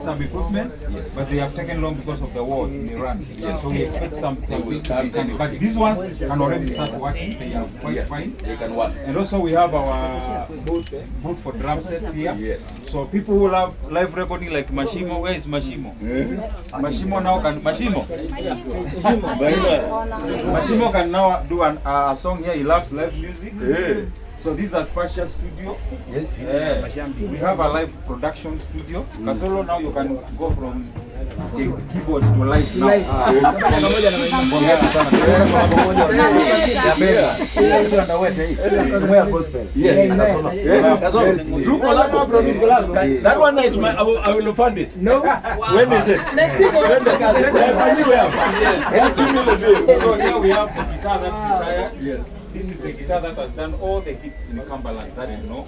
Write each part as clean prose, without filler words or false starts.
some equipment, yes, but they have taken long because of the war in Iran. Yes. So we expect something will come. But these ones can already start working. They are quite fine. They can work. And also we have our booth for drum sets here. Yes. So people who love live recording like Mashimo. Where is Mashimo? Mashimo now can Mashimo can now do a song here. He loves live music. So this is Spatial Studio. Yes. We have a live production studio. Kasolo, now you can go from keyboard to live now. That one is my. I will fund it. No. When is it? Next week. So here we have the guitar that retired. Yes. This is the guitar that has done all the hits in Cumberland that you know.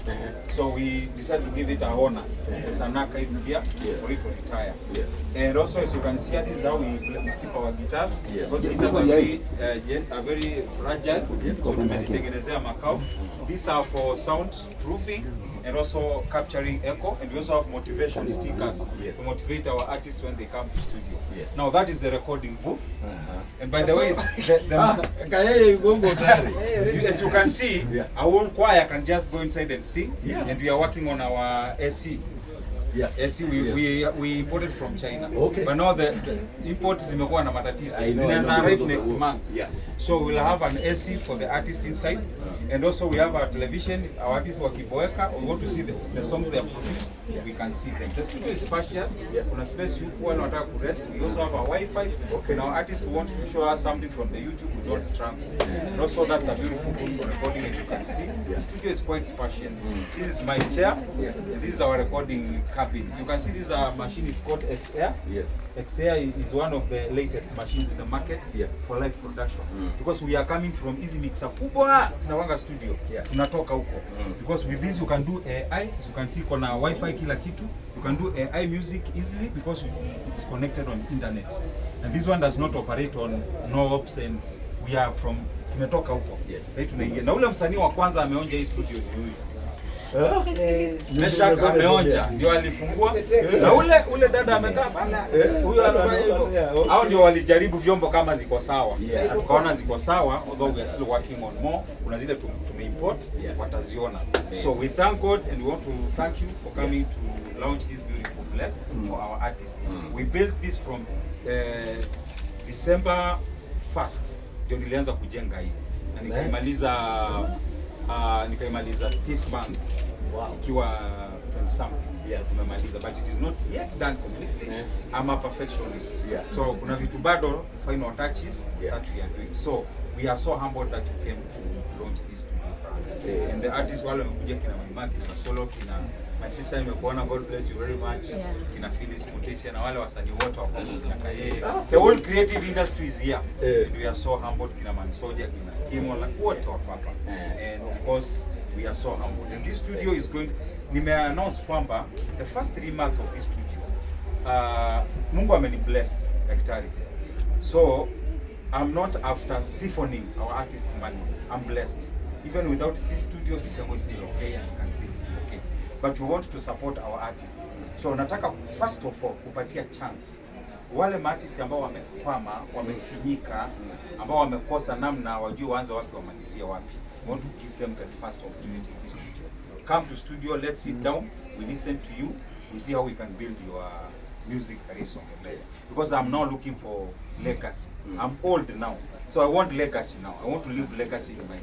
So we decided to give it a honor as an archive here for it to retire. Yes. And also, as you can see, this is how we keep our guitars. Yes. Because guitars are very fragile. So tumezitengenezea makao. These are for sound proofing and also capturing echo, and we also have motivation stickers to motivate our artists when they come to studio. Yes. Now that is the recording booth. And by the way, as you can see, our own choir can just go inside and sing, and we are working on our AC. AC we imported from China. Okay. But now the import zimekuwa na matatizo. Zinaanza arrive next month. So we'll have an AC for the artists inside, and also we have our television. Our artists wakiboeka, we want to see the songs they have produced. We can see them. The studio is spacious. Kuna space huku wale wanataka ku rest. We also have a Wi-Fi. Okay. Now artists want to show us something from the YouTube. We don't struggle. And also that's a beautiful room for recording, as you can see. The studio is quite spacious. This is my chair, and this is our recording cabin. You can see this machine. It's called X-Air. Yes. X-Air is one of the latest machines in the market for live production. Because we are coming from Easy Mixer kubwa tunawanga studio. Tunatoka huko. Because with this you can do AI. As you can see kuna Wi-Fi kila kitu. You can do AI music easily because it's connected on internet. And this one does not operate on knobs, and we are from tumetoka huko. Sasa tunaingia. Na ule msanii wa kwanza ameonja hii studio ni huyu. Meshak ameonja ndio alifungua, na ule dada amekaa bana, huyo alifanya hivyo. Hao ndio walijaribu vyombo kama ziko sawa, tukaona ziko sawa, although we are still working on more. Kuna zile tumeimport, wataziona. So we thank God and we want to thank you for coming to launch this beautiful place for our artists. We built this from December 1st ndio nilianza kujenga hii na nikaimaliza this month ikiwa 20 something. Tumemaliza, but it is not yet done completely. I'm a perfectionist. So kuna vitu bado final touches that we are doing. So we are so humbled that you came to launch this studio for us. And the artists wale wamekuja kina Maimaki, kina Solo, kina my sister nimekuona, God bless you very much. Kina Phyllis Mutesia na wale wasanii wote wako kina Kaye. The whole creative industry is here. And we are so humbled, kina Mansoja, kina Kimo, like wote wako hapa. And of course we are so humbled. And this studio is going, nime-announce kwamba the first 3 months of this studio, Mungu ameni-bless daktari. So I'm not after siphoning our artist money. I'm blessed. Even without this studio, Bisengo is still okay and can still be okay. But we want to support our artists. So nataka first of all kupatia chance wale artists ambao wamekwama, wamefinyika, ambao wamekosa namna wajue waanze wapi wamalizie wapi. We want to give them the first opportunity in this studio. Come to studio, let's sit down, we listen to you, we see how we can build your music career on the bed. Because I'm now looking for legacy. I'm old now, so I want legacy now. I want to leave legacy in my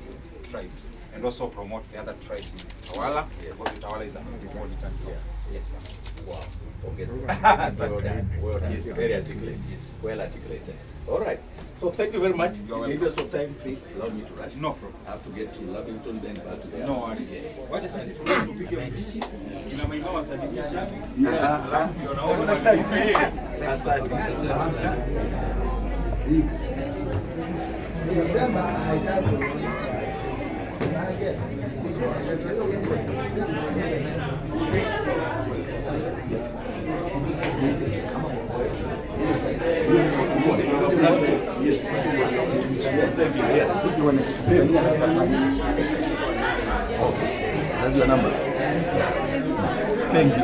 tribes and also promote the other tribes in Tawala, because Tawala is a metropolitan town. Yes, sir. Wow. Okay. Well done. Yes, very articulate. Yes. Well articulated. All right. So thank you very much. In the interest of time, please allow me to rush. No problem. I have to get to Lavington, then back to the No worries. Wacha sisi tupige muziki. Tuna maimao wasalimia shazi. Alafu ndio naona asante. December haitaki. Okay. That's your number. Thank you.